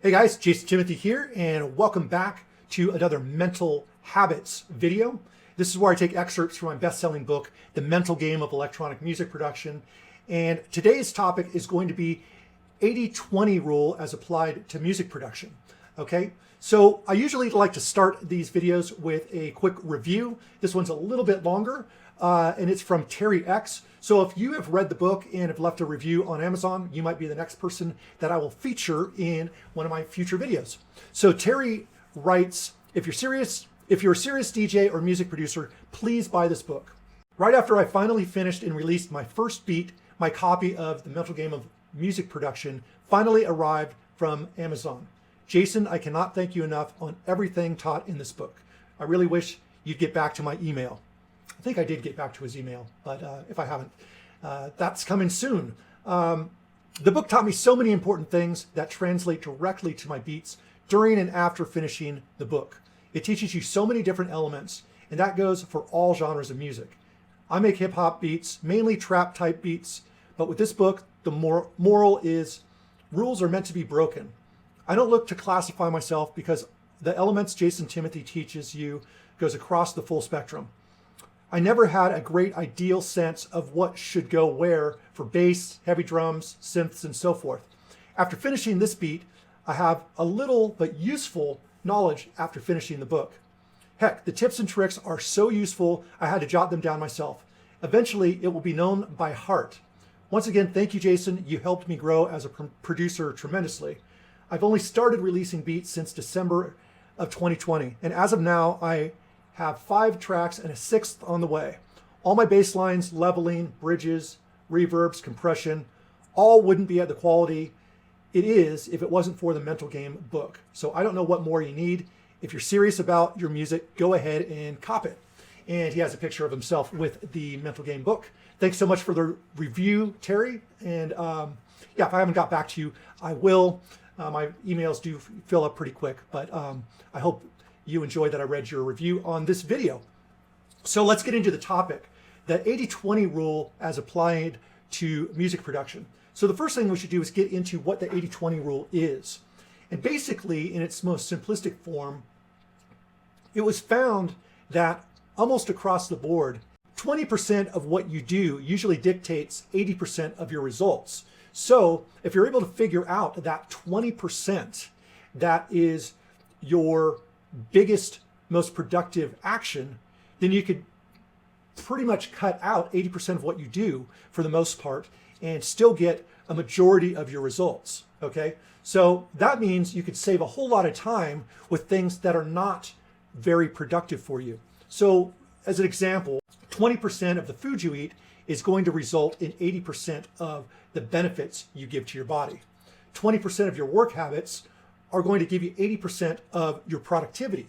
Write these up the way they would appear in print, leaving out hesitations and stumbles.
Hey guys, Jason Timothy here, and welcome back to another mental habits video. This is where I take excerpts from my best-selling book, The Mental Game of Electronic Music Production. And today's topic is going to be 80-20 rule as applied to music production. Okay, so I usually like to start these videos with a quick review. This one's a little bit longer, and it's from Terry X. So if you have read the book and have left a review on Amazon, you might be the next person that I will feature in one of my future videos. So Terry writes, if you're a serious DJ or music producer, please buy this book. Right after I finally finished and released my first beat, my copy of The Mental Game of Music Production finally arrived from Amazon. Jason, I cannot thank you enough on everything taught in this book. I really wish you'd get back to my email. I think I did get back to his email, but if I haven't, that's coming soon. The book taught me so many important things that translate directly to my beats during and after finishing the book. It teaches you so many different elements, and that goes for all genres of music. I make hip hop beats, mainly trap type beats, but with this book, the moral is rules are meant to be broken. I don't look to classify myself because the elements Jason Timothy teaches you goes across the full spectrum. I never had a great ideal sense of what should go where for bass, heavy drums, synths, and so forth. After finishing this beat, I have a little but useful knowledge after finishing the book. Heck, the tips and tricks are so useful, I had to jot them down myself. Eventually, it will be known by heart. Once again, thank you, Jason. You helped me grow as a producer tremendously. I've only started releasing beats since December of 2020, and as of now, I have 5 tracks and a 6th on the way. All my bass lines, leveling, bridges, reverbs, compression, all wouldn't be at the quality it is if it wasn't for the Mental Game book. So I don't know what more you need. If you're serious about your music, go ahead and cop it. And he has a picture of himself with the Mental Game book. Thanks so much for the review, Terry. And yeah, if I haven't got back to you, I will. My emails do fill up pretty quick, but I hope you enjoyed that I read your review on this video. So let's get into the topic, the 80-20 rule as applied to music production. So the first thing we should do is get into what the 80-20 rule is. And basically, in its most simplistic form, it was found that almost across the board, 20% of what you do usually dictates 80% of your results. So if you're able to figure out that 20% that is your biggest, most productive action, then you could pretty much cut out 80% of what you do for the most part and still get a majority of your results, okay? So that means you could save a whole lot of time with things that are not very productive for you. So as an example, 20% of the food you eat is going to result in 80% of the benefits you give to your body. 20% of your work habits are going to give you 80% of your productivity.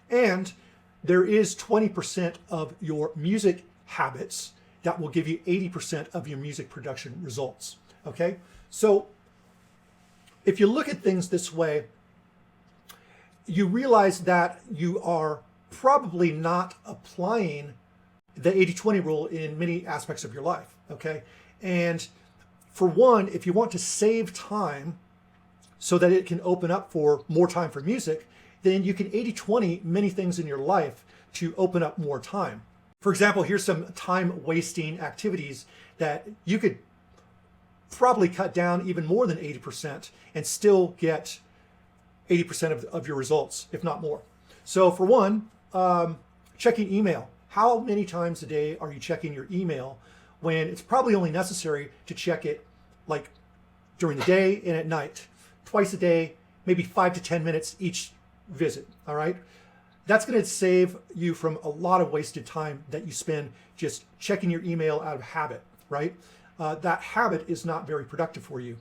And there is 20% of your music habits that will give you 80% of your music production results, okay? So if you look at things this way, you realize that you are probably not applying the 80-20 rule in many aspects of your life, okay? And for one, if you want to save time so that it can open up for more time for music, then you can 80-20 many things in your life to open up more time. For example, here's some time-wasting activities that you could probably cut down even more than 80% and still get 80% of your results, if not more. So for one, checking email. How many times a day are you checking your email when it's probably only necessary to check it like during the day and at night, twice a day, maybe 5 to 10 minutes each visit, all right? That's gonna save you from a lot of wasted time that you spend just checking your email out of habit, right? That habit is not very productive for you.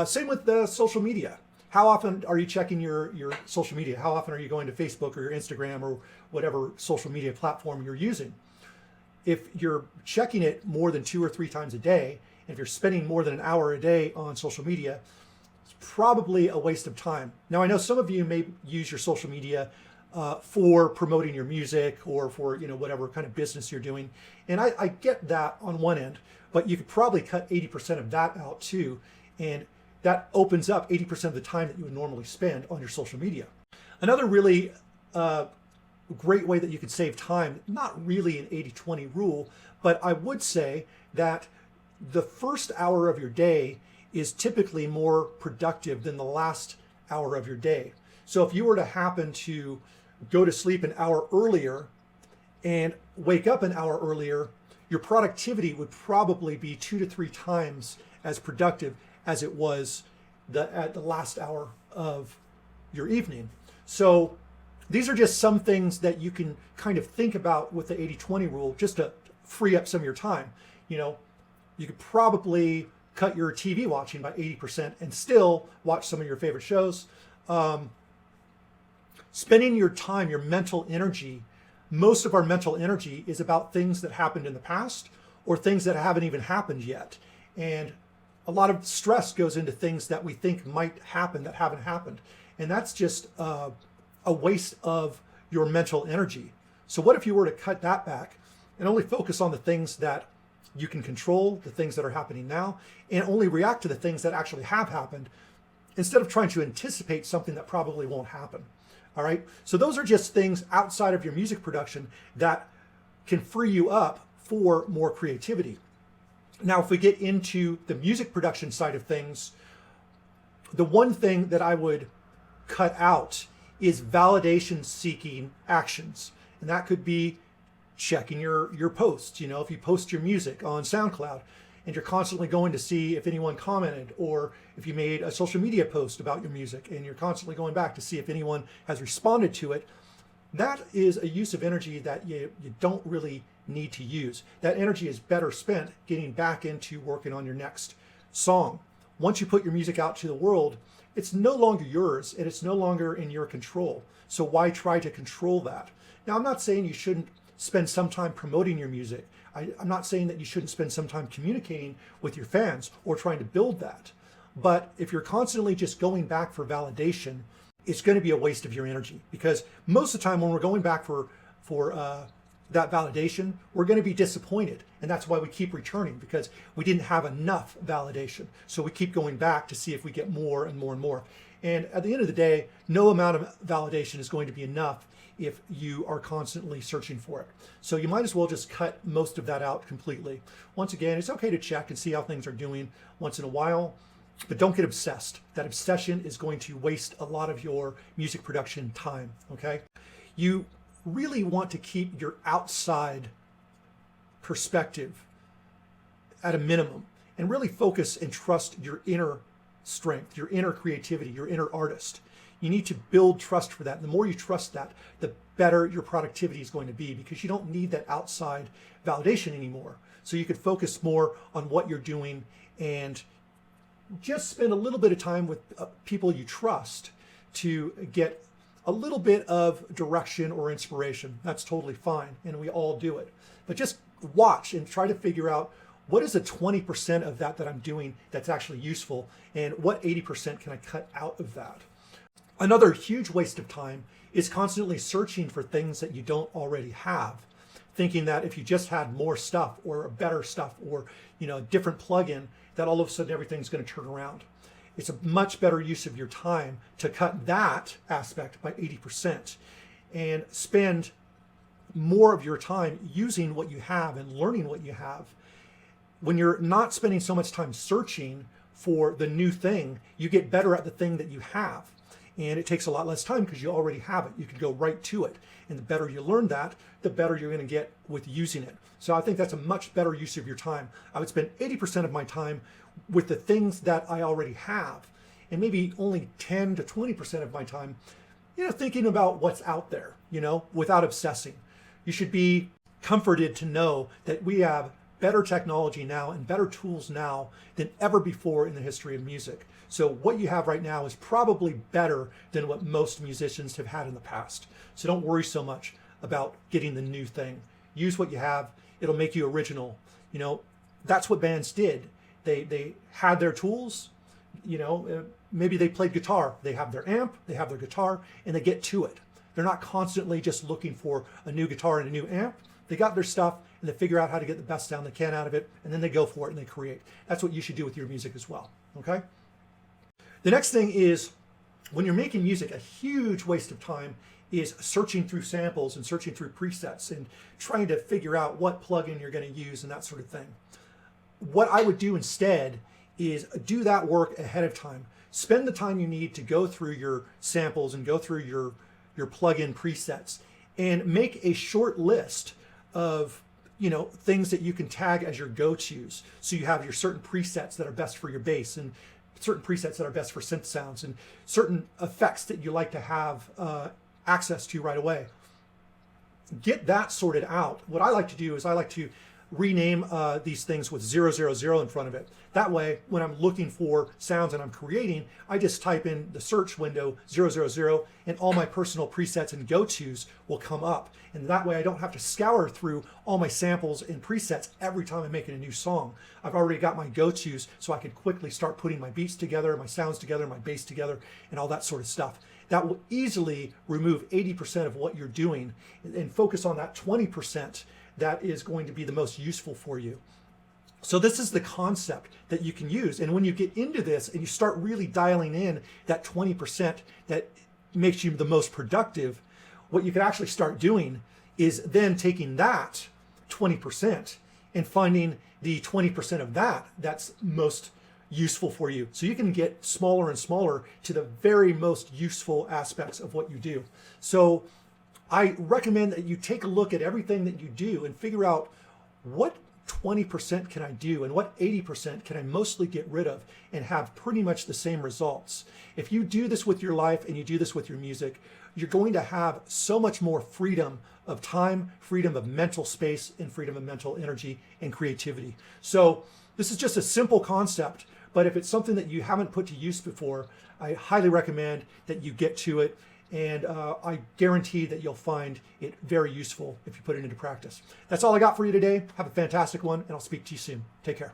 Same with the social media. How often are you checking your social media? How often are you going to Facebook or your Instagram or whatever social media platform you're using? If you're checking it more than 2 or 3 times a day, and if you're spending more than an hour a day on social media, it's probably a waste of time. Now, I know some of you may use your social media for promoting your music or for whatever kind of business you're doing, and I get that on one end, but you could probably cut 80% of that out too and that opens up 80% of the time that you would normally spend on your social media. Another really great way that you could save time, not really an 80-20 rule, but I would say that the first hour of your day is typically more productive than the last hour of your day. So if you were to happen to go to sleep an hour earlier and wake up an hour earlier, your productivity would probably be 2 to 3 times as productive as it was at the last hour of your evening. So these are just some things that you can kind of think about with the 80-20 rule, just to free up some of your time. You know, you could probably cut your TV watching by 80% and still watch some of your favorite shows. Spending your time, your mental energy, most of our mental energy is about things that happened in the past or things that haven't even happened yet. And a lot of stress goes into things that we think might happen that haven't happened. And that's just a waste of your mental energy. So what if you were to cut that back and only focus on the things that you can control, the things that are happening now, and only react to the things that actually have happened instead of trying to anticipate something that probably won't happen. All right. So those are just things outside of your music production that can free you up for more creativity. Now, if we get into the music production side of things, the one thing that I would cut out is validation seeking actions. And that could be checking your posts. You know, if you post your music on SoundCloud and you're constantly going to see if anyone commented, or if you made a social media post about your music and you're constantly going back to see if anyone has responded to it, that is a use of energy that you don't really need to use. That energy is better spent getting back into working on your next song. Once you put your music out to the world, it's no longer yours and it's no longer in your control. So why try to control that? Now, I'm not saying you shouldn't spend some time promoting your music. I'm not saying that you shouldn't spend some time communicating with your fans or trying to build that. But if you're constantly just going back for validation, it's going to be a waste of your energy, because most of the time when we're going back for that validation, we're going to be disappointed. And that's why we keep returning, because we didn't have enough validation. So we keep going back to see if we get more and more and more. And at the end of the day, no amount of validation is going to be enough if you are constantly searching for it. So you might as well just cut most of that out completely. Once again, it's okay to check and see how things are doing once in a while, but don't get obsessed. That obsession is going to waste a lot of your music production time, okay? You really want to keep your outside perspective at a minimum and really focus and trust your inner strength, your inner creativity, your inner artist. You need to build trust for that. And the more you trust that, the better your productivity is going to be, because you don't need that outside validation anymore. So you could focus more on what you're doing and just spend a little bit of time with people you trust to get a little bit of direction or inspiration. That's totally fine, and we all do it. But just watch and try to figure out, what is the 20% of that I'm doing that's actually useful, and what 80% can I cut out of that? Another huge waste of time is constantly searching for things that you don't already have, thinking that if you just had more stuff or better stuff or a different plugin, that all of a sudden everything's going to turn around. It's a much better use of your time to cut that aspect by 80% and spend more of your time using what you have and learning what you have. When you're not spending so much time searching for the new thing, you get better at the thing that you have. And it takes a lot less time because you already have it. You can go right to it. And the better you learn that, the better you're going to get with using it. So I think that's a much better use of your time. I would spend 80% of my time with the things that I already have, and maybe only 10 to 20% of my time, thinking about what's out there, without obsessing. You should be comforted to know that we have better technology now and better tools now than ever before in the history of music. So what you have right now is probably better than what most musicians have had in the past. So don't worry so much about getting the new thing. Use what you have. It'll make you original. That's what bands did. They had their tools, maybe they played guitar. They have their amp, they have their guitar, and they get to it. They're not constantly just looking for a new guitar and a new amp. They got their stuff and they figure out how to get the best sound they can out of it, and then they go for it and they create. That's what you should do with your music as well, okay? The next thing is, when you're making music, a huge waste of time is searching through samples and searching through presets and trying to figure out what plugin you're going to use and that sort of thing. What I would do instead is do that work ahead of time. Spend the time you need to go through your samples and go through your plugin presets and make a short list of things that you can tag as your go-tos. So you have your certain presets that are best for your bass, and certain presets that are best for synth sounds, and certain effects that you like to have access to right away. Get that sorted out. What I like to do is I like to rename these things with 000 in front of it. That way, when I'm looking for sounds and I'm creating, I just type in the search window 000 and all my personal presets and go-tos will come up. And that way I don't have to scour through all my samples and presets every time I'm making a new song. I've already got my go-tos, so I can quickly start putting my beats together, my sounds together, my bass together, and all that sort of stuff. That will easily remove 80% of what you're doing and focus on that 20% that is going to be the most useful for you. So this is the concept that you can use. And when you get into this and you start really dialing in that 20% that makes you the most productive, what you can actually start doing is then taking that 20% and finding the 20% of that that's most useful for you. So you can get smaller and smaller to the very most useful aspects of what you do. So I recommend that you take a look at everything that you do and figure out what 20% can I do and what 80% can I mostly get rid of and have pretty much the same results. If you do this with your life and you do this with your music, you're going to have so much more freedom of time, freedom of mental space, and freedom of mental energy and creativity. So this is just a simple concept, but if it's something that you haven't put to use before, I highly recommend that you get to it. And I guarantee that you'll find it very useful if you put it into practice. That's all I got for you today. Have a fantastic one, and I'll speak to you soon. Take care.